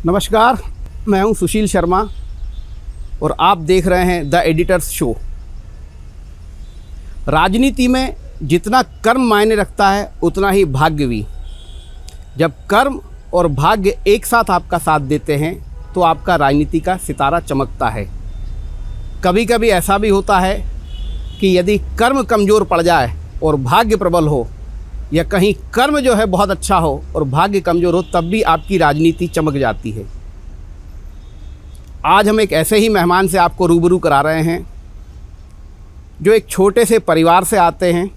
नमस्कार, मैं हूं सुशील शर्मा और आप देख रहे हैं द एडिटर्स शो। राजनीति में जितना कर्म मायने रखता है उतना ही भाग्य भी। जब कर्म और भाग्य एक साथ आपका साथ देते हैं तो आपका राजनीति का सितारा चमकता है। कभी कभी ऐसा भी होता है कि यदि कर्म कमज़ोर पड़ जाए और भाग्य प्रबल हो, या कहीं कर्म जो है बहुत अच्छा हो और भाग्य कमज़ोर हो, तब भी आपकी राजनीति चमक जाती है। आज हम एक ऐसे ही मेहमान से आपको रूबरू करा रहे हैं जो एक छोटे से परिवार से आते हैं,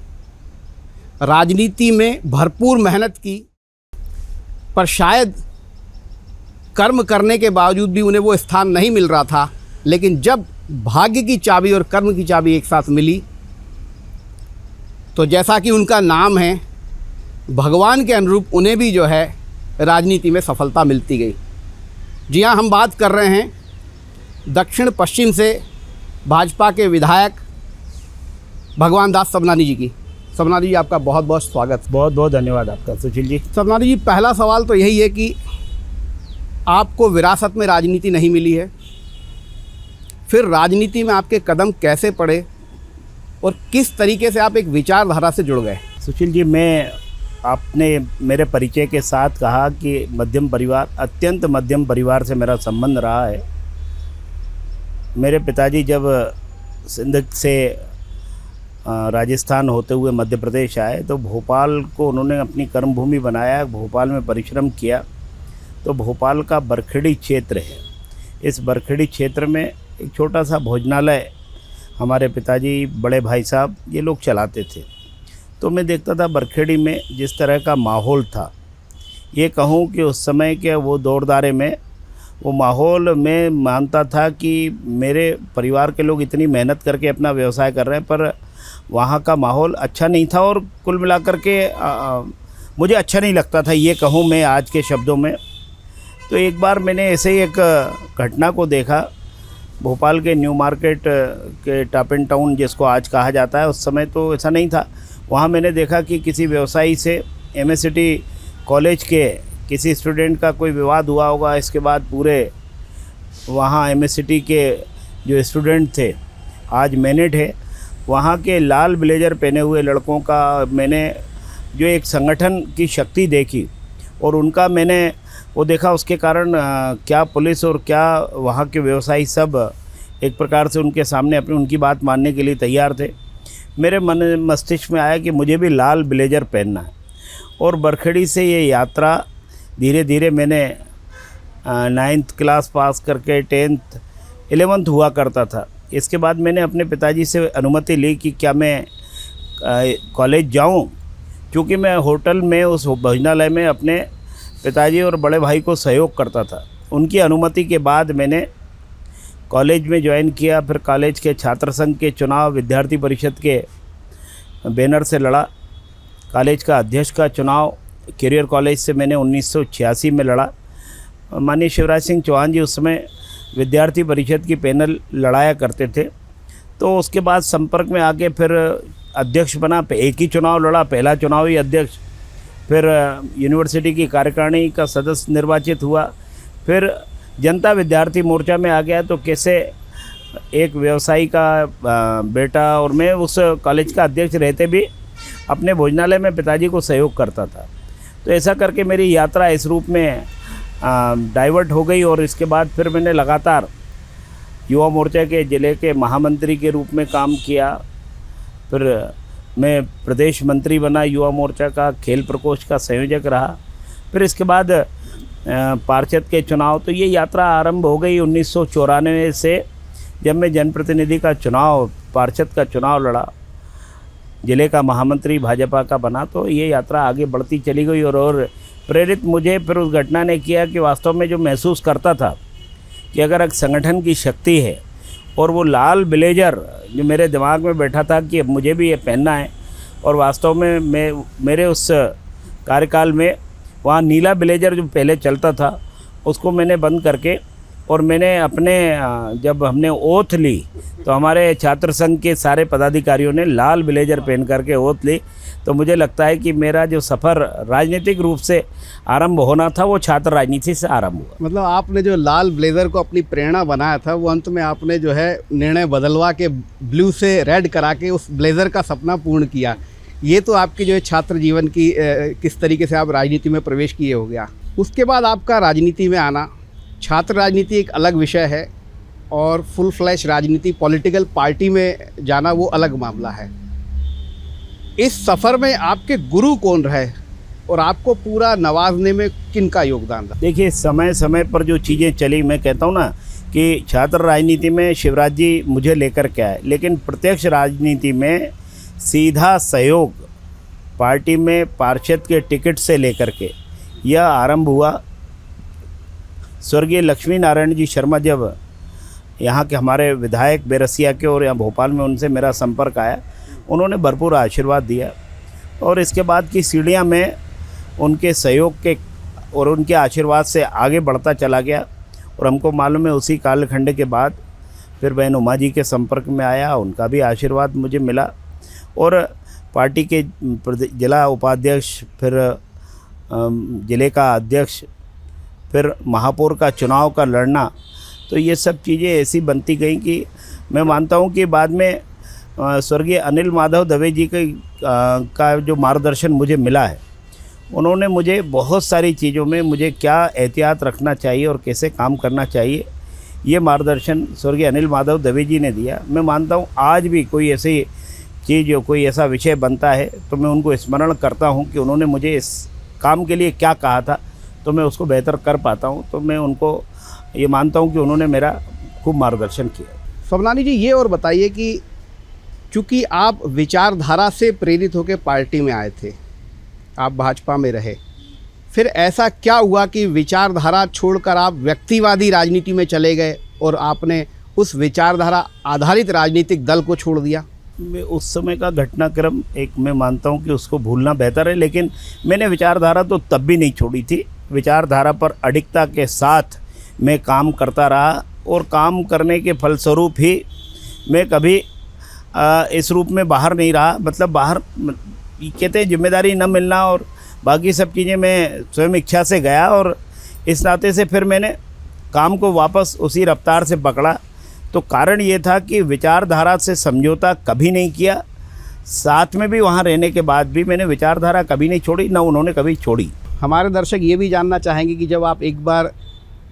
राजनीति में भरपूर मेहनत की, पर शायद कर्म करने के बावजूद भी उन्हें वो स्थान नहीं मिल रहा था। लेकिन जब भाग्य की चाबी और कर्म की चाबी एक साथ मिली तो जैसा कि उनका नाम है, भगवान के अनुरूप उन्हें भी जो है राजनीति में सफलता मिलती गई। जी हाँ, हम बात कर रहे हैं दक्षिण पश्चिम से भाजपा के विधायक भगवान दास सबनानी जी की। सबनानी जी, आपका बहुत बहुत स्वागत। बहुत बहुत धन्यवाद आपका सुशील जी। सबनानी जी, पहला सवाल तो यही है कि आपको विरासत में राजनीति नहीं मिली है, फिर राजनीति में आपके कदम कैसे पड़े और किस तरीके से आप एक विचारधारा से जुड़ गए? सुशील जी, आपने मेरे परिचय के साथ कहा कि मध्यम परिवार, अत्यंत मध्यम परिवार से मेरा संबंध रहा है। मेरे पिताजी जब सिंध से राजस्थान होते हुए मध्य प्रदेश आए तो भोपाल को उन्होंने अपनी कर्मभूमि बनाया, भोपाल में परिश्रम किया। तो भोपाल का बरखेड़ी क्षेत्र है, इस बरखेड़ी क्षेत्र में एक छोटा सा भोजनालय हमारे पिताजी, बड़े भाई साहब ये लोग चलाते थे। तो मैं देखता था बरखेड़ी में जिस तरह का माहौल था, ये कहूँ कि उस समय के वो दौर दारे में वो माहौल में मानता था कि मेरे परिवार के लोग इतनी मेहनत करके अपना व्यवसाय कर रहे हैं, पर वहाँ का माहौल अच्छा नहीं था और कुल मिलाकर के मुझे अच्छा नहीं लगता था, ये कहूँ मैं आज के शब्दों में। तो एक बार मैंने ऐसे ही एक घटना को देखा। भोपाल के न्यू मार्केट के टॉप एंड टाउन जिसको आज कहा जाता है, उस समय तो ऐसा नहीं था। वहाँ मैंने देखा कि किसी व्यवसायी से एमएससीटी कॉलेज के किसी स्टूडेंट का कोई विवाद हुआ होगा। इसके बाद पूरे वहाँ एमएससीटी के जो स्टूडेंट थे, आज मैनेट है, वहाँ के लाल ब्लेजर पहने हुए लड़कों का मैंने जो एक संगठन की शक्ति देखी और उनका मैंने वो देखा। उसके कारण क्या पुलिस और क्या वहाँ के व्यवसायी सब एक प्रकार से उनके सामने अपनी उनकी बात मानने के लिए तैयार थे। मेरे मन मस्तिष्क में आया कि मुझे भी लाल ब्लेजर पहनना है। और बरखेड़ी से ये यात्रा धीरे धीरे मैंने 9th क्लास पास करके 10th 11th हुआ करता था। इसके बाद मैंने अपने पिताजी से अनुमति ली कि क्या मैं कॉलेज जाऊं, क्योंकि मैं होटल में उस भोजनालय में अपने पिताजी और बड़े भाई को सहयोग करता था। उनकी अनुमति के बाद मैंने कॉलेज में ज्वाइन किया। फिर कॉलेज के छात्र संघ के चुनाव विद्यार्थी परिषद के बैनर से लड़ा। कॉलेज का अध्यक्ष का चुनाव कैरियर कॉलेज से मैंने 1986 में लड़ा। माननीय शिवराज सिंह चौहान जी उस समय विद्यार्थी परिषद की पैनल लड़ाया करते थे। तो उसके बाद संपर्क में आके फिर अध्यक्ष बना। एक ही चुनाव लड़ा, पहला चुनाव ही अध्यक्ष। फिर यूनिवर्सिटी की कार्यकारिणी का सदस्य निर्वाचित हुआ। फिर जनता विद्यार्थी मोर्चा में आ गया। तो कैसे एक व्यवसायी का बेटा और मैं उस कॉलेज का अध्यक्ष रहते भी अपने भोजनालय में पिताजी को सहयोग करता था। तो ऐसा करके मेरी यात्रा इस रूप में डाइवर्ट हो गई। और इसके बाद फिर मैंने लगातार युवा मोर्चा के ज़िले के महामंत्री के रूप में काम किया। फिर मैं प्रदेश मंत्री बना युवा मोर्चा का, खेल प्रकोष्ठ का संयोजक रहा। फिर इसके बाद पार्षद के चुनाव। तो ये यात्रा आरंभ हो गई 1994 से, जब मैं जनप्रतिनिधि का चुनाव, पार्षद का चुनाव लड़ा, ज़िले का महामंत्री भाजपा का बना। तो ये यात्रा आगे बढ़ती चली गई। और प्रेरित मुझे फिर उस घटना ने किया कि वास्तव में जो महसूस करता था कि अगर एक संगठन की शक्ति है और वो लाल ब्लेजर जो मेरे दिमाग में बैठा था कि मुझे भी ये पहनना है, और वास्तव में मेरे उस कार्यकाल में वहाँ नीला ब्लेजर जो पहले चलता था उसको मैंने बंद करके और मैंने अपने जब हमने ओथ ली तो हमारे छात्र संघ के सारे पदाधिकारियों ने लाल ब्लेजर पहन करके ओथ ली। तो मुझे लगता है कि मेरा जो सफ़र राजनीतिक रूप से आरंभ होना था वो छात्र राजनीति से आरंभ हुआ। मतलब आपने जो लाल ब्लेज़र को अपनी प्रेरणा बनाया था, वो अंत में आपने जो है निर्णय बदलवा के ब्लू से रेड करा के उस ब्लेज़र का सपना पूर्ण किया। ये तो आपके जो है छात्र जीवन की किस तरीके से आप राजनीति में प्रवेश किए हो गया। उसके बाद आपका राजनीति में आना, छात्र राजनीति एक अलग विषय है और फुल फ्लैश राजनीति पॉलिटिकल पार्टी में जाना वो अलग मामला है। इस सफ़र में आपके गुरु कौन रहे और आपको पूरा नवाजने में किन का योगदान रहा? देखिए, समय समय पर जो चीज़ें चली, मैं कहता हूँ ना कि छात्र राजनीति में शिवराज जी मुझे लेकर के आए, लेकिन प्रत्यक्ष राजनीति में सीधा सहयोग पार्टी में पार्षद के टिकट से लेकर के यह आरंभ हुआ। स्वर्गीय लक्ष्मी नारायण जी शर्मा जब यहाँ के हमारे विधायक बेरसिया के और यहाँ भोपाल में उनसे मेरा संपर्क आया, उन्होंने भरपूर आशीर्वाद दिया और इसके बाद की सीढ़ियाँ में उनके सहयोग के और उनके आशीर्वाद से आगे बढ़ता चला गया। और हमको मालूम है उसी कालखंड के बाद फिर बहन उमा जी के संपर्क में आया, उनका भी आशीर्वाद मुझे मिला और पार्टी के जिला उपाध्यक्ष, फिर ज़िले का अध्यक्ष, फिर महापौर का चुनाव का लड़ना, तो ये सब चीज़ें ऐसी बनती गई कि मैं मानता हूँ कि बाद में स्वर्गीय अनिल माधव दवे जी का जो मार्गदर्शन मुझे मिला है, उन्होंने मुझे बहुत सारी चीज़ों में मुझे क्या एहतियात रखना चाहिए और कैसे काम करना चाहिए, ये मार्गदर्शन स्वर्गीय अनिल माधव दवे जी ने दिया। मैं मानता हूँ आज भी कोई ऐसी चीज़, कोई ऐसा विषय बनता है तो मैं उनको स्मरण करता हूँ कि उन्होंने मुझे इस काम के लिए क्या कहा था, तो मैं उसको बेहतर कर पाता हूँ। तो मैं उनको ये मानता हूँ कि उन्होंने मेरा खूब मार्गदर्शन किया। स्वप्नाली जी, ये और बताइए कि चूँकि आप विचारधारा से प्रेरित होकर पार्टी में आए थे, आप भाजपा में रहे, फिर ऐसा क्या हुआ कि विचारधारा छोड़कर आप व्यक्तिवादी राजनीति में चले गए और आपने उस विचारधारा आधारित राजनीतिक दल को छोड़ दिया? मैं उस समय का घटनाक्रम मैं मानता हूँ कि उसको भूलना बेहतर है, लेकिन मैंने विचारधारा तो तब भी नहीं छोड़ी थी। विचारधारा पर अडिगता के साथ मैं काम करता रहा और काम करने के फलस्वरूप ही मैं कभी इस रूप में बाहर नहीं रहा। मतलब बाहर कहते हैं जिम्मेदारी न मिलना और बाकी सब चीज़ें, मैं स्वयं इच्छा से गया और इस नाते से फिर मैंने काम को वापस उसी रफ्तार से पकड़ा। तो कारण ये था कि विचारधारा से समझौता कभी नहीं किया, साथ में भी वहाँ रहने के बाद भी मैंने विचारधारा कभी नहीं छोड़ी, ना उन्होंने कभी छोड़ी। हमारे दर्शक ये भी जानना चाहेंगे कि जब आप एक बार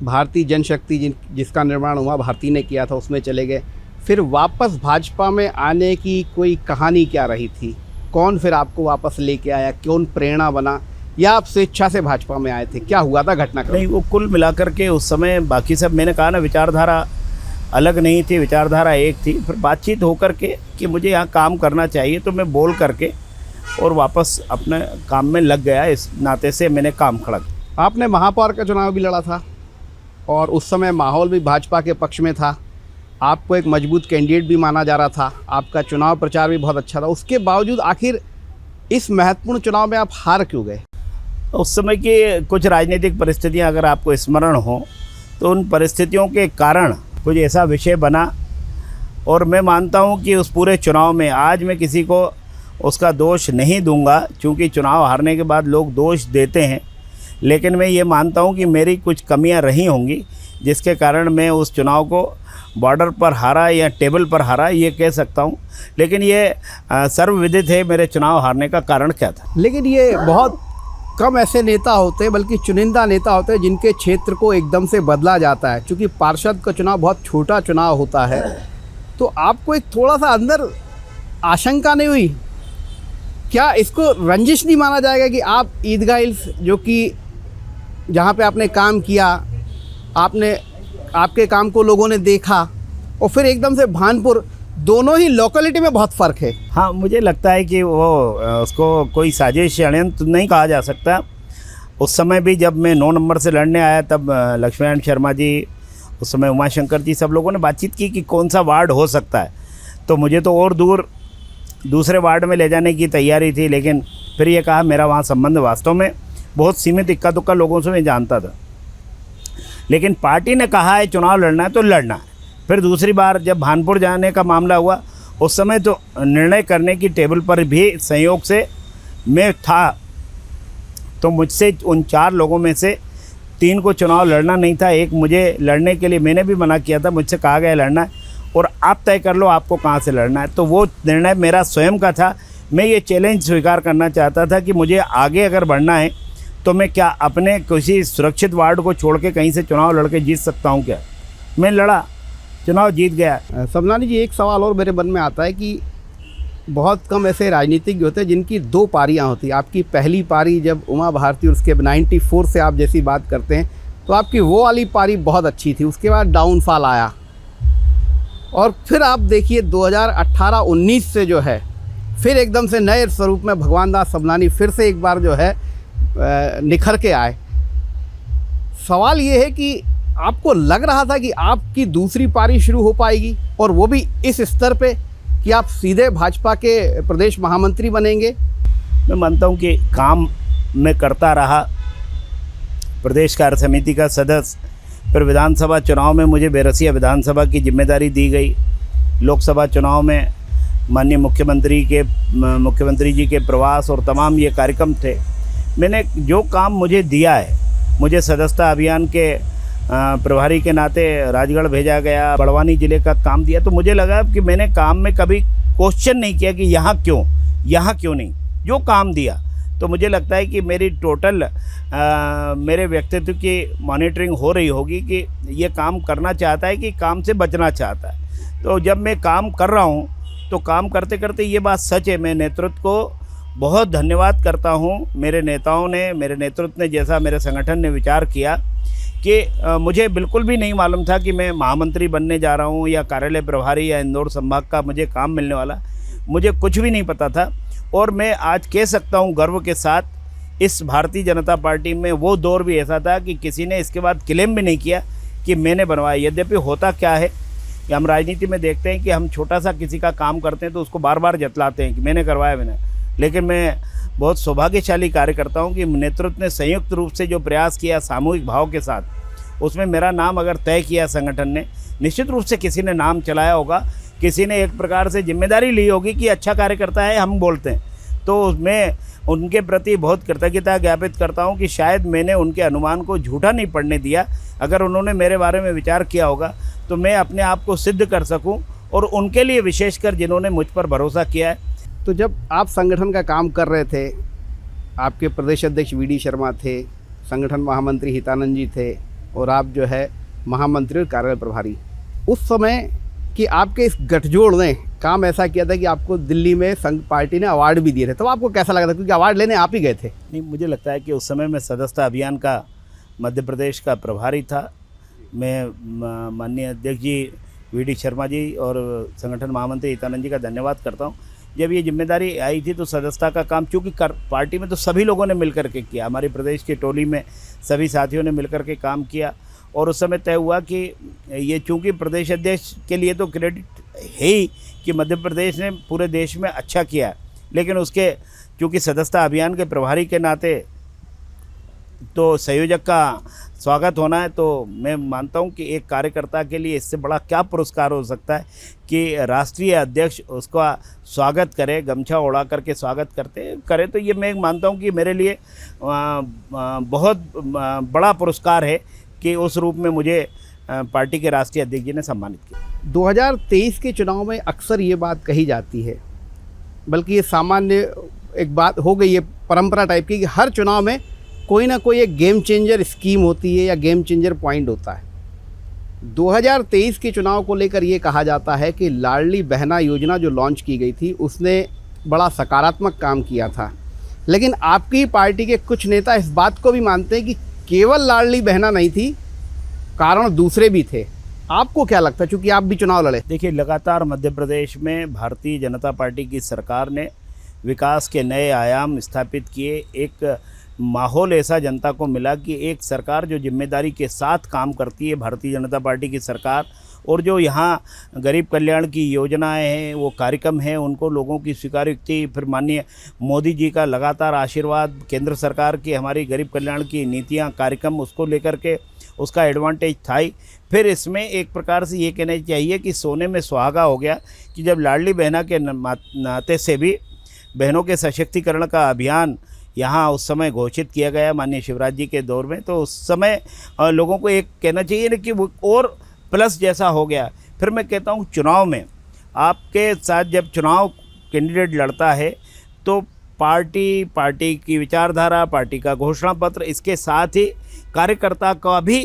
भारतीय जनशक्ति जिसका निर्माण हुआ भारती ने किया था उसमें चले गए, फिर वापस भाजपा में आने की कोई कहानी क्या रही थी? कौन फिर आपको वापस लेके आया? कौन प्रेरणा बना, या आप स्वेच्छा से भाजपा में आए थे? क्या हुआ था घटनाक्रम? नहीं, वो कुल मिलाकर के उस समय बाकी सब, मैंने कहा ना, विचारधारा अलग नहीं थी, विचारधारा एक थी। फिर बातचीत होकर के कि मुझे यहाँ काम करना चाहिए, तो मैं बोल करके और वापस अपने काम में लग गया। इस नाते से मैंने काम खड़ा किया। आपने महापौर का चुनाव भी लड़ा था और उस समय माहौल भी भाजपा के पक्ष में था, आपको एक मजबूत कैंडिडेट भी माना जा रहा था, आपका चुनाव प्रचार भी बहुत अच्छा था। उसके बावजूद आखिर इस महत्वपूर्ण चुनाव में आप हार क्यों गए? उस समय की कुछ राजनीतिक परिस्थितियां अगर आपको स्मरण हो तो उन परिस्थितियों के कारण कुछ ऐसा विषय बना, और मैं मानता हूं कि उस पूरे चुनाव में आज मैं किसी को उसका दोष नहीं दूंगा, क्योंकि चुनाव हारने के बाद लोग दोष देते हैं, लेकिन मैं ये मानता हूं कि मेरी कुछ कमियां रही होंगी जिसके कारण मैं उस चुनाव को बॉर्डर पर हारा या टेबल पर हारा, ये कह सकता हूं। लेकिन ये सर्वविदित है मेरे चुनाव हारने का कारण क्या था। लेकिन ये बहुत कम ऐसे नेता होते हैं, बल्कि चुनिंदा नेता होते हैं जिनके क्षेत्र को एकदम से बदला जाता है। क्योंकि पार्षद का चुनाव बहुत छोटा चुनाव होता है, तो आपको एक थोड़ा सा अंदर आशंका नहीं हुई? क्या इसको रंजिश नहीं माना जाएगा कि आप ईदगाह हिल्स, जो कि जहाँ पे आपने काम किया, आपके काम को लोगों ने देखा, और फिर एकदम से भानपुर, दोनों ही लोकेलिटी में बहुत फ़र्क है। हाँ, मुझे लगता है कि वो उसको कोई साजिश षड्यंत्र नहीं कहा जा सकता। उस समय भी जब मैं 9 नंबर से लड़ने आया, तब लक्ष्मीनारायण शर्मा जी, उस समय उमाशंकर जी, सब लोगों ने बातचीत की कि कौन सा वार्ड हो सकता है। तो मुझे तो और दूसरे वार्ड में ले जाने की तैयारी थी, लेकिन फिर ये कहा, मेरा वहाँ संबंध वास्तव में बहुत सीमित, इक्का दुक्का लोगों से मैं जानता था। लेकिन पार्टी ने कहा है चुनाव लड़ना है तो लड़ना है। फिर दूसरी बार जब भानपुर जाने का मामला हुआ उस समय तो निर्णय करने की टेबल पर भी संयोग से मैं था, तो मुझसे उन 4 लोगों में से 3 को चुनाव लड़ना नहीं था, एक मुझे लड़ने के लिए मैंने भी मना किया था, मुझसे कहा गया लड़ना है और आप तय कर लो आपको कहाँ से लड़ना है। तो वो निर्णय मेरा स्वयं का था। मैं ये चैलेंज स्वीकार करना चाहता था कि मुझे आगे अगर बढ़ना है तो मैं क्या अपने किसी सुरक्षित वार्ड को छोड़ के कहीं से चुनाव लड़के जीत सकता हूँ क्या। मैं लड़ा, चुनाव जीत गया। समनानी जी, एक सवाल और मेरे मन में आता है कि बहुत कम ऐसे राजनीतिज्ञ होते हैं जिनकी 2 पारियां होती। आपकी पहली पारी जब उमा भारती और उसके 94 से आप जैसी बात करते हैं तो आपकी वो वाली पारी बहुत अच्छी थी, उसके बाद डाउनफॉल आया और फिर आप देखिए 2018-19 से जो है फिर एकदम से नए स्वरूप में भगवान दास समनानी फिर से एक बार जो है निखर के आए। सवाल ये है कि आपको लग रहा था कि आपकी दूसरी पारी शुरू हो पाएगी और वो भी इस स्तर पे कि आप सीधे भाजपा के प्रदेश महामंत्री बनेंगे? मैं मानता हूँ कि काम मैं करता रहा, प्रदेश कार्य समिति का सदस्य, फिर विधानसभा चुनाव में मुझे बैरसिया विधानसभा की जिम्मेदारी दी गई। लोकसभा चुनाव में माननीय मुख्यमंत्री जी के प्रवास और तमाम ये कार्यक्रम थे। मैंने जो काम मुझे दिया है, मुझे सदस्यता अभियान के प्रभारी के नाते राजगढ़ भेजा गया, बड़वानी ज़िले का काम दिया, तो मुझे लगा कि मैंने काम में कभी क्वेश्चन नहीं किया कि यहाँ क्यों नहीं, जो काम दिया। तो मुझे लगता है कि मेरी टोटल मेरे व्यक्तित्व की मॉनिटरिंग हो रही होगी कि ये काम करना चाहता है कि काम से बचना चाहता है। तो जब मैं काम कर रहा हूँ तो काम करते करते ये बात सच है, मैं नेतृत्व को बहुत धन्यवाद करता हूँ। मेरे नेताओं ने, मेरे नेतृत्व ने, जैसा मेरे संगठन ने विचार किया कि मुझे बिल्कुल भी नहीं मालूम था कि मैं महामंत्री बनने जा रहा हूँ या कार्यालय प्रभारी या इंदौर संभाग का मुझे काम मिलने वाला, मुझे कुछ भी नहीं पता था। और मैं आज कह सकता हूँ गर्व के साथ, इस भारतीय जनता पार्टी में वो दौर भी ऐसा था कि किसी ने इसके बाद क्लेम भी नहीं किया कि मैंने बनवाया। यद्यपि होता क्या है कि हम राजनीति में देखते हैं कि हम छोटा सा किसी का काम करते हैं तो उसको बार बार जतलाते हैं कि मैंने करवाया मैंने, लेकिन मैं बहुत सौभाग्यशाली कार्य करता हूँ कि नेतृत्व ने संयुक्त रूप से जो प्रयास किया सामूहिक भाव के साथ, उसमें मेरा नाम अगर तय किया संगठन ने, निश्चित रूप से किसी ने नाम चलाया होगा, किसी ने एक प्रकार से जिम्मेदारी ली होगी कि अच्छा कार्य करता है, हम बोलते हैं। तो मैं उनके प्रति बहुत कृतज्ञता ज्ञापित करता हूं कि शायद मैंने उनके अनुमान को झूठा नहीं पड़ने दिया। अगर उन्होंने मेरे बारे में विचार किया होगा तो मैं अपने आप को सिद्ध कर सकूं, और उनके लिए विशेषकर जिन्होंने मुझ पर भरोसा किया है। तो जब आप संगठन का काम कर रहे थे, आपके प्रदेश अध्यक्ष वी.डी. शर्मा थे, संगठन महामंत्री हितानंद जी थे और आप जो है महामंत्री और कार्यालय प्रभारी, उस समय कि आपके इस गठजोड़ ने काम ऐसा किया था कि आपको दिल्ली में संघ पार्टी ने अवार्ड भी दिए थे, तो आपको कैसा लगा था? क्योंकि अवार्ड लेने आप ही गए थे। नहीं, मुझे लगता है कि उस समय मैं सदस्यता अभियान का मध्य प्रदेश का प्रभारी था। मैं माननीय अध्यक्ष जी वी.डी. शर्मा जी और संगठन महामंत्री हितानंद जी का धन्यवाद करता हूँ। जब ये जिम्मेदारी आई थी तो सदस्यता का काम, चूँकि पार्टी में तो सभी लोगों ने मिलकर के किया, हमारी प्रदेश की टोली में सभी साथियों ने मिलकर के काम किया, और उस समय तय हुआ कि ये चूँकि प्रदेश अध्यक्ष के लिए तो क्रेडिट है ही कि मध्य प्रदेश ने पूरे देश में अच्छा किया, लेकिन उसके चूँकि सदस्यता अभियान के प्रभारी के नाते तो संयोजक का स्वागत होना है। तो मैं मानता हूं कि एक कार्यकर्ता के लिए इससे बड़ा क्या पुरस्कार हो सकता है कि राष्ट्रीय अध्यक्ष उसका स्वागत करे, गमछा ओढ़ा करके स्वागत करे। तो ये मैं मानता हूं कि मेरे लिए बहुत बड़ा पुरस्कार है कि उस रूप में मुझे पार्टी के राष्ट्रीय अध्यक्ष जी ने सम्मानित किया। 2023 के चुनाव में अक्सर ये बात कही जाती है, बल्कि ये सामान्य एक बात हो गई है, परंपरा टाइप की, कि हर चुनाव में कोई ना कोई एक गेम चेंजर स्कीम होती है या गेम चेंजर पॉइंट होता है। 2023 के चुनाव को लेकर ये कहा जाता है कि लाडली बहना योजना जो लॉन्च की गई थी उसने बड़ा सकारात्मक काम किया था, लेकिन आपकी पार्टी के कुछ नेता इस बात को भी मानते हैं कि केवल लाडली बहना नहीं थी, कारण दूसरे भी थे। आपको क्या लगता है, चूँकि आप भी चुनाव लड़े? देखिए, लगातार मध्य प्रदेश में भारतीय जनता पार्टी की सरकार ने विकास के नए आयाम स्थापित किए। एक माहौल ऐसा जनता को मिला कि एक सरकार जो जिम्मेदारी के साथ काम करती है, भारतीय जनता पार्टी की सरकार, और जो यहाँ गरीब कल्याण की योजनाएं हैं, वो कार्यक्रम हैं, उनको लोगों की स्वीकारोक्ति, फिर माननीय मोदी जी का लगातार आशीर्वाद, केंद्र सरकार की हमारी गरीब कल्याण की नीतियाँ, कार्यक्रम, उसको लेकर के उसका एडवांटेज था ही। फिर इसमें एक प्रकार से ये कहना चाहिए कि सोने में सुहागा हो गया कि जब लाडली बहना के नाते से भी बहनों के सशक्तिकरण का अभियान यहाँ उस समय घोषित किया गया माननीय शिवराज जी के दौर में, तो उस समय लोगों को एक कहना चाहिए ना कि वो और प्लस जैसा हो गया। फिर मैं कहता हूँ चुनाव में आपके साथ जब चुनाव कैंडिडेट लड़ता है तो पार्टी की विचारधारा, पार्टी का घोषणा पत्र, इसके साथ ही कार्यकर्ता का भी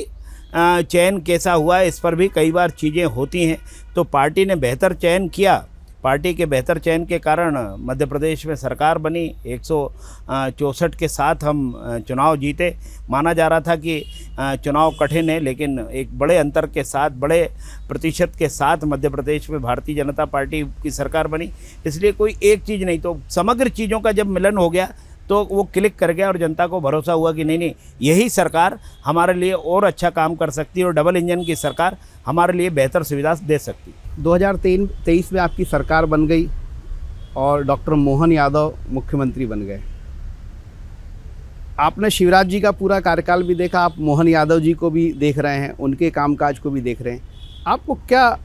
चयन कैसा हुआ है, इस पर भी कई बार चीज़ें होती हैं। तो पार्टी ने बेहतर चयन किया, पार्टी के बेहतर चयन के कारण मध्य प्रदेश में सरकार बनी। 164 के साथ हम चुनाव जीते। माना जा रहा था कि चुनाव कठिन है, लेकिन एक बड़े अंतर के साथ, बड़े प्रतिशत के साथ मध्य प्रदेश में भारतीय जनता पार्टी की सरकार बनी। इसलिए कोई एक चीज़ नहीं, तो समग्र चीज़ों का जब मिलन हो गया तो वो क्लिक कर गया और जनता को भरोसा हुआ कि नहीं यही सरकार हमारे लिए और अच्छा काम कर सकती है और डबल इंजन की सरकार हमारे लिए बेहतर सुविधा दे सकती है। 2023 में आपकी सरकार बन गई और डॉक्टर मोहन यादव मुख्यमंत्री बन गए। आपने शिवराज जी का पूरा कार्यकाल भी देखा, आप मोहन यादव जी को भी देख रहे हैं, उनके कामकाज को भी देख रहे हैं। आपको क्या,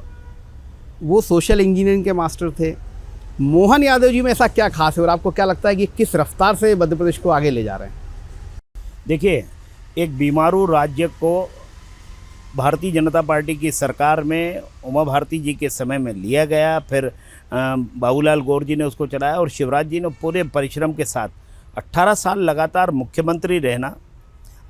वो सोशल इंजीनियरिंग के मास्टर थे, मोहन यादव जी में ऐसा क्या खास है और आपको क्या लगता है कि किस रफ्तार से मध्य प्रदेश को आगे ले जा रहे हैं? देखिए, एक बीमारू राज्य को भारतीय जनता पार्टी की सरकार में उमा भारती जी के समय में लिया गया, फिर बाबूलाल गौर जी ने उसको चलाया और शिवराज जी ने पूरे परिश्रम के साथ 18 साल लगातार मुख्यमंत्री रहना।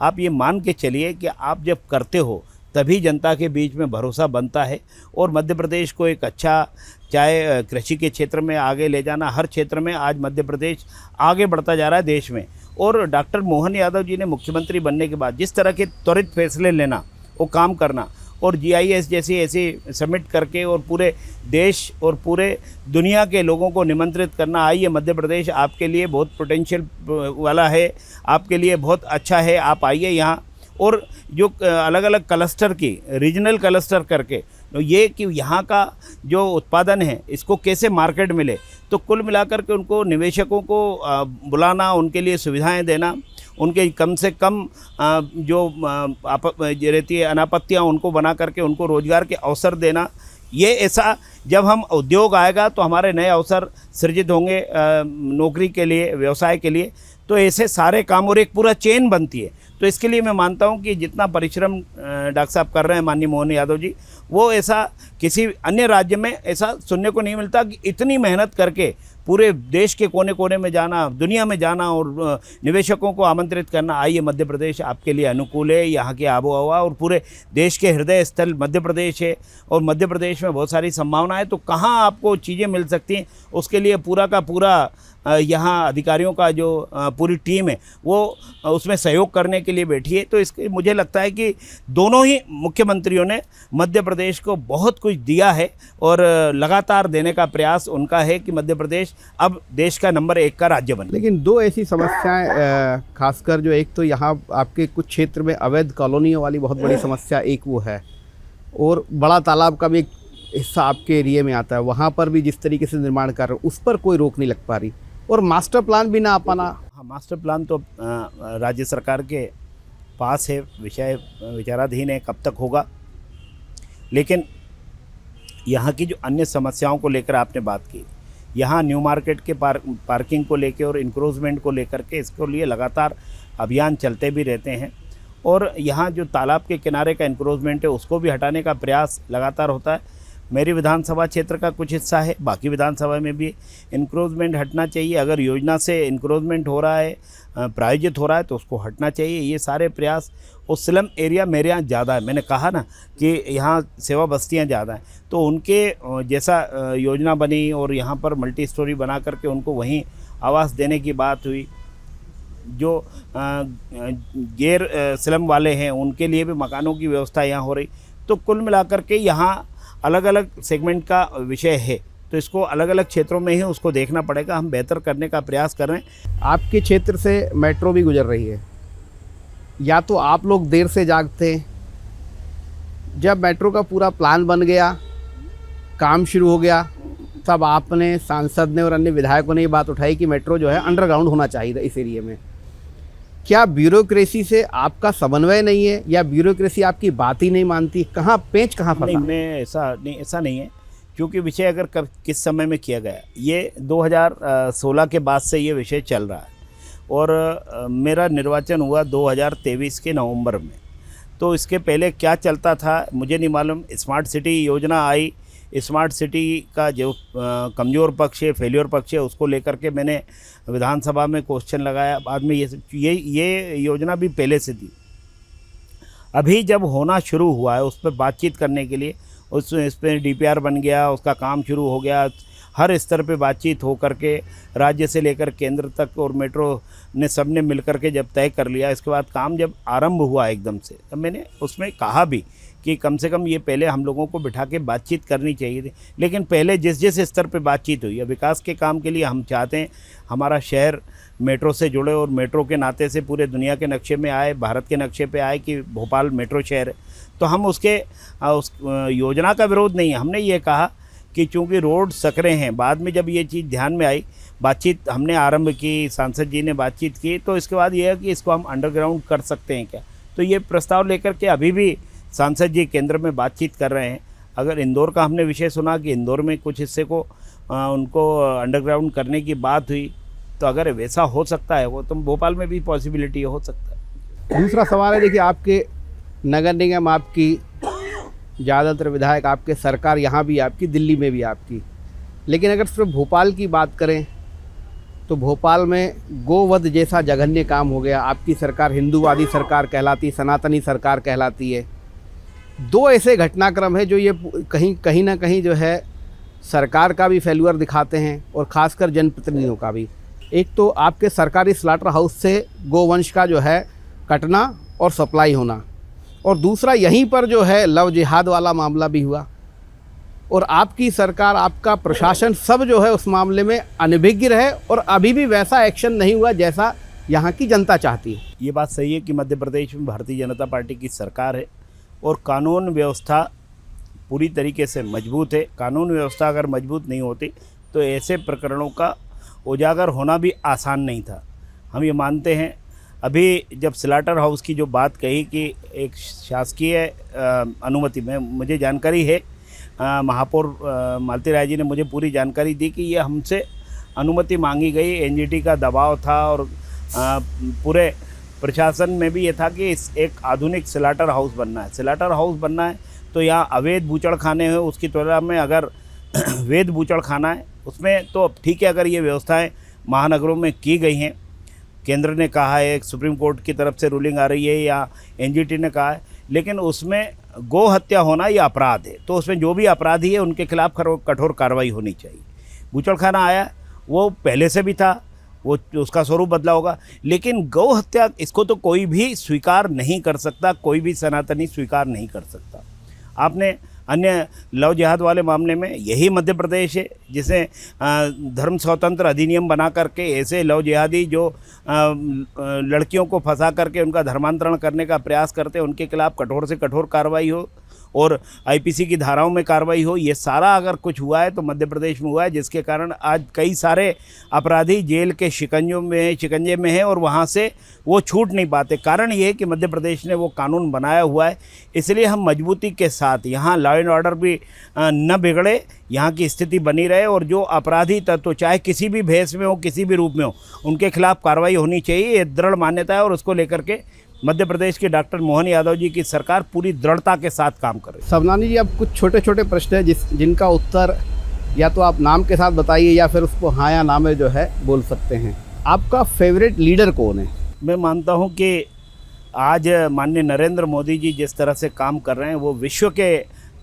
आप ये मान के चलिए कि आप जब करते हो तभी जनता के बीच में भरोसा बनता है और मध्य प्रदेश को एक अच्छा, चाहे कृषि के क्षेत्र में आगे ले जाना, हर क्षेत्र में आज मध्य प्रदेश आगे बढ़ता जा रहा है देश में। और डॉक्टर मोहन यादव जी ने मुख्यमंत्री बनने के बाद जिस तरह के त्वरित फैसले लेना, वो काम करना और GIS जैसी ऐसी समिट करके और पूरे देश और पूरे दुनिया के लोगों को निमंत्रित करना, आइए मध्य प्रदेश आपके लिए बहुत पोटेंशियल वाला है, आपके लिए बहुत अच्छा है, आप आइए यहाँ। और जो अलग अलग क्लस्टर की, रीजनल क्लस्टर करके ये कि यहाँ का जो उत्पादन है इसको कैसे मार्केट मिले, तो कुल मिलाकर के उनको निवेशकों को बुलाना, उनके लिए सुविधाएं देना, उनके कम से कम जो रहती है अनापत्तियाँ उनको बना करके उनको रोज़गार के अवसर देना। ये ऐसा जब हम उद्योग आएगा तो हमारे नए अवसर सृजित होंगे नौकरी के लिए, व्यवसाय के लिए। तो ऐसे सारे काम और एक पूरा चेन बनती है। तो इसके लिए मैं मानता हूं कि जितना परिश्रम डॉक्टर साहब कर रहे हैं माननीय मोहन यादव जी, वो ऐसा किसी अन्य राज्य में ऐसा सुनने को नहीं मिलता कि इतनी मेहनत करके पूरे देश के कोने कोने में जाना, दुनिया में जाना और निवेशकों को आमंत्रित करना, आइए मध्य प्रदेश आपके लिए अनुकूल है, यहाँ की आबो हवा और पूरे देश के हृदय स्थल मध्य प्रदेश है और मध्य प्रदेश में बहुत सारी संभावनाएं। तो कहाँ आपको चीज़ें मिल सकती हैं, उसके लिए पूरा का पूरा यहाँ अधिकारियों का जो पूरी टीम है वो उसमें सहयोग करने के लिए बैठी है। तो इसके मुझे लगता है कि दोनों ही मुख्यमंत्रियों ने मध्य प्रदेश को बहुत कुछ दिया है और लगातार देने का प्रयास उनका है कि मध्य प्रदेश अब देश का नंबर 1 का राज्य बने। लेकिन दो ऐसी समस्याएं खासकर, जो एक तो यहाँ आपके कुछ क्षेत्र में अवैध कॉलोनियों वाली बहुत बड़ी समस्या एक वो है, और बड़ा तालाब का भी एक हिस्सा आपके एरिया में आता है, वहाँ पर भी जिस तरीके से निर्माण कर रहे हो उस पर कोई रोक नहीं लग पा रही, और मास्टर प्लान भी ना आ पाना। हाँ, मास्टर प्लान तो राज्य सरकार के पास है, विषय विचाराधीन है, कब तक होगा। लेकिन यहाँ की जो अन्य समस्याओं को लेकर आपने बात की, यहाँ न्यू मार्केट के पार्किंग को लेकर और इंक्रोचमेंट को लेकर के इसके लिए लगातार अभियान चलते भी रहते हैं। और यहाँ जो तालाब के किनारे का इंक्रोचमेंट है उसको भी हटाने का प्रयास लगातार होता है। मेरी विधानसभा क्षेत्र का कुछ हिस्सा है, बाकी विधानसभा में भी इंक्रोचमेंट हटना चाहिए। अगर योजना से इंक्रोचमेंट हो रहा है, प्रायोजित हो रहा है, तो उसको हटना चाहिए। ये सारे प्रयास, और स्लम एरिया मेरे यहाँ ज़्यादा है, मैंने कहा ना कि यहाँ सेवा बस्तियाँ ज़्यादा हैं, तो उनके जैसा योजना बनी और यहाँ पर मल्टी स्टोरी बना करके उनको वहीं आवास देने की बात हुई। जो गैर स्लम वाले हैं उनके लिए भी मकानों की व्यवस्था यहाँ हो रही। तो कुल मिलाकर के यहाँ अलग अलग सेगमेंट का विषय है, तो इसको अलग अलग क्षेत्रों में ही उसको देखना पड़ेगा। हम बेहतर करने का प्रयास कर रहे हैं। आपके क्षेत्र से मेट्रो भी गुजर रही है, या तो आप लोग देर से जागते, जब मेट्रो का पूरा प्लान बन गया, काम शुरू हो गया, तब आपने, सांसद ने और अन्य विधायकों ने ये बात उठाई कि मेट्रो जो है अंडरग्राउंड होना चाहिए इस एरिया में। क्या ब्यूरोक्रेसी से आपका समन्वय नहीं है या ब्यूरोक्रेसी आपकी बात ही नहीं मानती? कहाँ पेंच कहाँ नहीं, फंसा? मैं ऐसा नहीं है, क्योंकि विषय अगर किस समय में किया गया, ये 2016 के बाद से ये विषय चल रहा है और मेरा निर्वाचन हुआ 2023 के नवंबर में। तो इसके पहले क्या चलता था मुझे नहीं मालूम। स्मार्ट सिटी योजना आई, स्मार्ट सिटी का जो कमज़ोर पक्ष है, फेल्योर पक्ष है, उसको लेकर के मैंने विधानसभा में क्वेश्चन लगाया। बाद में ये योजना भी पहले से थी। अभी जब होना शुरू हुआ है उस पर बातचीत करने के लिए, इस पर DPR बन गया, उसका काम शुरू हो गया, हर स्तर पे बातचीत हो करके राज्य से लेकर केंद्र तक और मेट्रो ने सब ने मिल कर के जब तय कर लिया, इसके बाद काम जब आरंभ हुआ एकदम से, तब मैंने उसमें कहा भी कि कम से कम ये पहले हम लोगों को बिठा के बातचीत करनी चाहिए थी। लेकिन पहले जिस स्तर पे बातचीत हुई है, विकास के काम के लिए हम चाहते हैं हमारा शहर मेट्रो से जुड़े और मेट्रो के नाते से पूरे दुनिया के नक्शे में आए, भारत के नक्शे पे आए कि भोपाल मेट्रो शहर है। तो हम उस योजना का विरोध नहीं है। हमने ये कहा कि चूँकि रोड सकरे हैं, बाद में जब ये चीज़ ध्यान में आई, बातचीत हमने आरंभ की, सांसद जी ने बातचीत की, तो इसके बाद ये है कि इसको हम अंडरग्राउंड कर सकते हैं क्या। तो ये प्रस्ताव लेकर के अभी भी सांसद जी केंद्र में बातचीत कर रहे हैं। अगर इंदौर का हमने विषय सुना कि इंदौर में कुछ हिस्से को उनको अंडरग्राउंड करने की बात हुई, तो अगर वैसा हो सकता है वो, तो भोपाल में भी पॉसिबिलिटी हो सकता है। दूसरा सवाल है, देखिए आपके नगर निगम आपकी, ज़्यादातर विधायक आपके, सरकार यहाँ भी आपकी, दिल्ली में भी आपकी, लेकिन अगर सिर्फ भोपाल की बात करें तो भोपाल में गोवध जैसा जघन्य काम हो गया। आपकी सरकार हिंदूवादी सरकार कहलाती, सनातनी सरकार कहलाती है। दो ऐसे घटनाक्रम है जो ये कहीं ना कहीं जो है सरकार का भी फेल्यूर दिखाते हैं और ख़ासकर जनप्रतिनिधियों का भी। एक तो आपके सरकारी स्लाटर हाउस से गोवंश का जो है कटना और सप्लाई होना, और दूसरा यहीं पर जो है लव जिहाद वाला मामला भी हुआ, और आपकी सरकार, आपका प्रशासन सब जो है उस मामले में अनभिज्ञ रहे और अभी भी वैसा एक्शन नहीं हुआ जैसा यहाँ की जनता चाहती है। ये बात सही है कि मध्य प्रदेश में भारतीय जनता पार्टी की सरकार है और कानून व्यवस्था पूरी तरीके से मजबूत है। कानून व्यवस्था अगर मजबूत नहीं होती तो ऐसे प्रकरणों का उजागर होना भी आसान नहीं था। हम ये मानते हैं। अभी जब स्लाटर हाउस की जो बात कही कि एक शासकीय अनुमति में, मुझे जानकारी है, महापौर मालती राय जी ने मुझे पूरी जानकारी दी कि ये हमसे अनुमति मांगी गई, एनजीटी का दबाव था और पूरे प्रशासन में भी ये था कि एक आधुनिक स्लाटर हाउस बनना है। स्लाटर हाउस बनना है तो यहाँ अवैध बूचड़ खाने हैं, उसकी तुलना में अगर वैध बूचड़ खाना है उसमें तो ठीक है। अगर ये व्यवस्थाएं महानगरों में की गई हैं, केंद्र ने कहा है, सुप्रीम कोर्ट की तरफ से रूलिंग आ रही है या एनजीटी ने कहा है, लेकिन उसमें गौ हत्या होना ये अपराध है। तो उसमें जो भी अपराधी है उनके खिलाफ कठोर कार्रवाई होनी चाहिए। बूचड़खाना आया, वो पहले से भी था, वो उसका स्वरूप बदला होगा, लेकिन गौ हत्या इसको तो कोई भी स्वीकार नहीं कर सकता, कोई भी सनातनी स्वीकार नहीं कर सकता। आपने अन्य लव जिहाद वाले मामले में यही मध्य प्रदेश है जिसे धर्म स्वतंत्र अधिनियम बना करके ऐसे लव जिहादी जो लड़कियों को फंसा करके उनका धर्मांतरण करने का प्रयास करते हैं, उनके खिलाफ कठोर से कठोर कार्रवाई हो और आईपीसी की धाराओं में कार्रवाई हो। ये सारा अगर कुछ हुआ है तो मध्य प्रदेश में हुआ है, जिसके कारण आज कई सारे अपराधी जेल के शिकंजे में हैं और वहाँ से वो छूट नहीं पाते। कारण ये है कि मध्य प्रदेश ने वो कानून बनाया हुआ है। इसलिए हम मजबूती के साथ यहाँ लॉ एंड ऑर्डर भी न बिगड़े, यहाँ की स्थिति बनी रहे और जो अपराधी तत्व चाहे किसी भी भेष में हो, किसी भी रूप में हो, उनके खिलाफ कार्रवाई होनी चाहिए। ये दृढ़ मान्यता है और उसको लेकर के मध्य प्रदेश के डॉक्टर मोहन यादव जी की सरकार पूरी दृढ़ता के साथ काम कर रही है। सबनानी जी, अब कुछ छोटे छोटे प्रश्न हैं जिनका उत्तर या तो आप नाम के साथ बताइए या फिर उसको हाँ या ना में जो है बोल सकते हैं। आपका फेवरेट लीडर कौन है? मैं मानता हूं कि आज माननीय नरेंद्र मोदी जी जिस तरह से काम कर रहे हैं वो विश्व के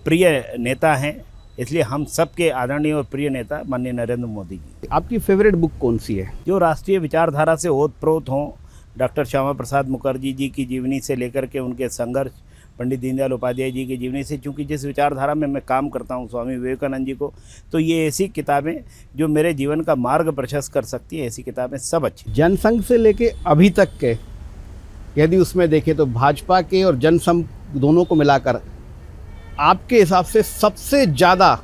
प्रिय नेता हैं, इसलिए हम सबके आदरणीय और प्रिय नेता माननीय नरेंद्र मोदी जी। आपकी फेवरेट बुक कौन सी है? जो राष्ट्रीय विचारधारा से ओतप्रोत हों, डॉक्टर श्यामा प्रसाद मुखर्जी जी की जीवनी से लेकर के उनके संघर्ष, पंडित दीनदयाल उपाध्याय जी की जीवनी से, चूँकि जिस विचारधारा में मैं काम करता हूँ स्वामी विवेकानंद जी को, तो ये ऐसी किताबें जो मेरे जीवन का मार्ग प्रशस्त कर सकती है, ऐसी किताबें सब अच्छी। जनसंघ से लेके अभी तक के यदि उसमें देखें तो भाजपा के और जनसंघ दोनों को मिलाकर आपके हिसाब से सबसे ज़्यादा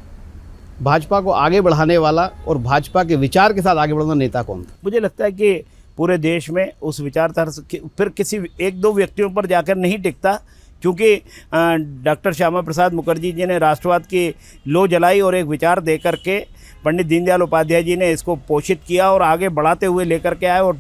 भाजपा को आगे बढ़ाने वाला और भाजपा के विचार के साथ आगे बढ़ने वाला नेता कौन था? मुझे लगता है कि पूरे देश में उस विचारधारा से फिर किसी एक दो व्यक्तियों पर जाकर नहीं टिकता, क्योंकि डॉक्टर श्यामा प्रसाद मुखर्जी जी ने राष्ट्रवाद की लो जलाई और एक विचार दे करके पंडित दीनदयाल उपाध्याय जी ने इसको पोषित किया और आगे बढ़ाते हुए लेकर के आए, और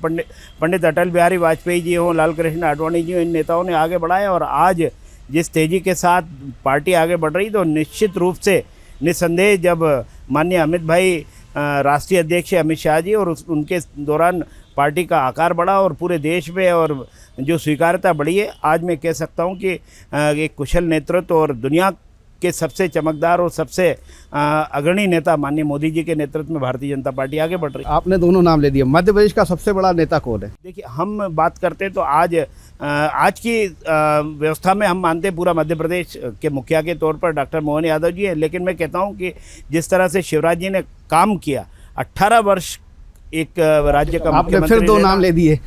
पंडित अटल बिहारी वाजपेयी जी हों, लाल कृष्ण आडवाणी जी हों, इन नेताओं ने आगे बढ़ाया। और आज जिस तेज़ी के साथ पार्टी आगे बढ़ रही, तो निश्चित रूप से निस्संदेह जब माननीय अमित भाई राष्ट्रीय अध्यक्ष अमित शाह जी और उनके दौरान पार्टी का आकार बढ़ा और पूरे देश में और जो स्वीकार्यता बढ़ी है, आज मैं कह सकता हूं कि एक कुशल नेतृत्व और दुनिया के सबसे चमकदार और सबसे अग्रणी नेता माननीय मोदी जी के नेतृत्व में भारतीय जनता पार्टी आगे बढ़ रही है। आपने दोनों नाम ले दिए, मध्य प्रदेश का सबसे बड़ा नेता कौन है? देखिए, हम बात करते हैं तो आज की व्यवस्था में हम मानते हैं पूरा मध्य प्रदेश के मुखिया के तौर पर डॉक्टर मोहन यादव जी हैं, लेकिन मैं कहता हूं कि जिस तरह से शिवराज जी ने काम किया, 18 वर्ष एक राज्य का आपने फिर दो नाम ले दिए।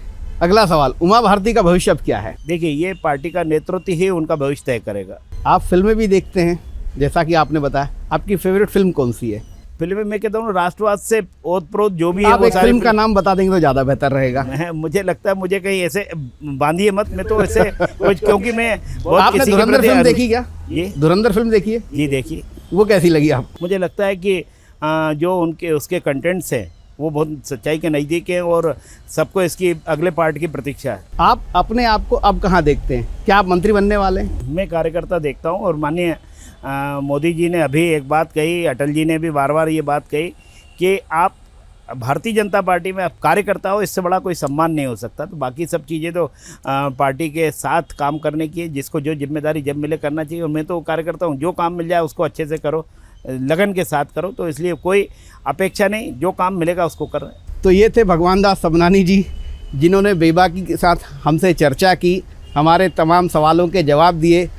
अगला सवाल, उमा भारती का भविष्य अब क्या है? देखिए, ये पार्टी का नेतृत्व ही उनका भविष्य तय करेगा। आप फिल्में भी देखते हैं, जैसा कि आपने बताया, आपकी फेवरेट फिल्म कौन सी है? फिल्में मैं कहता हूँ राष्ट्रवाद से ओतप्रोत जो भी है, आप वो एक फिल्म का नाम बता देंगे तो ज़्यादा बेहतर रहेगा। मुझे लगता है मुझे कहीं ऐसे बांधिए मत, मैं तो ऐसे क्योंकि मैं आपने धुरंधर फिल्म देखी क्या? ये धुरंधर फिल्म देखी है? जी देखिए। वो कैसी लगी आपको? मुझे लगता है कि जो उनके उसके कंटेंट्स हैं वो बहुत सच्चाई के नज़दीक है और सबको इसकी अगले पार्ट की प्रतीक्षा है। आप अपने आप को अब कहाँ देखते हैं? क्या आप मंत्री बनने वाले हैं? मैं कार्यकर्ता देखता हूँ, और माननीय मोदी जी ने अभी एक बात कही, अटल जी ने भी बार बार ये बात कही कि आप भारतीय जनता पार्टी में आप कार्यकर्ता हो, इससे बड़ा कोई सम्मान नहीं हो सकता। तो बाकी सब चीज़ें तो पार्टी के साथ काम करने की है, जिसको जो जिम्मेदारी जब मिले करना चाहिए। और मैं तो कार्यकर्ता हूँ, जो काम मिल जाए उसको अच्छे से करो, लगन के साथ करो, तो इसलिए कोई अपेक्षा नहीं, जो काम मिलेगा उसको कर रहे हैं। तो ये थे भगवान दास सबनानी जी, जिन्होंने बेबाकी के साथ हमसे चर्चा की, हमारे तमाम सवालों के जवाब दिए।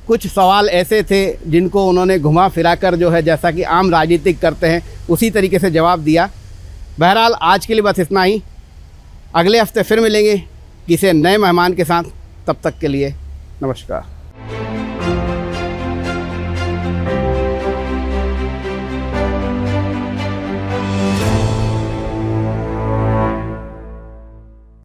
कुछ सवाल ऐसे थे जिनको उन्होंने घुमा फिरा कर जो है, जैसा कि आम राजनीतिक करते हैं, उसी तरीके से जवाब दिया। बहरहाल आज के लिए बस इतना ही। अगले हफ्ते फिर मिलेंगे किसी नए मेहमान के साथ। तब तक के लिए नमस्कार।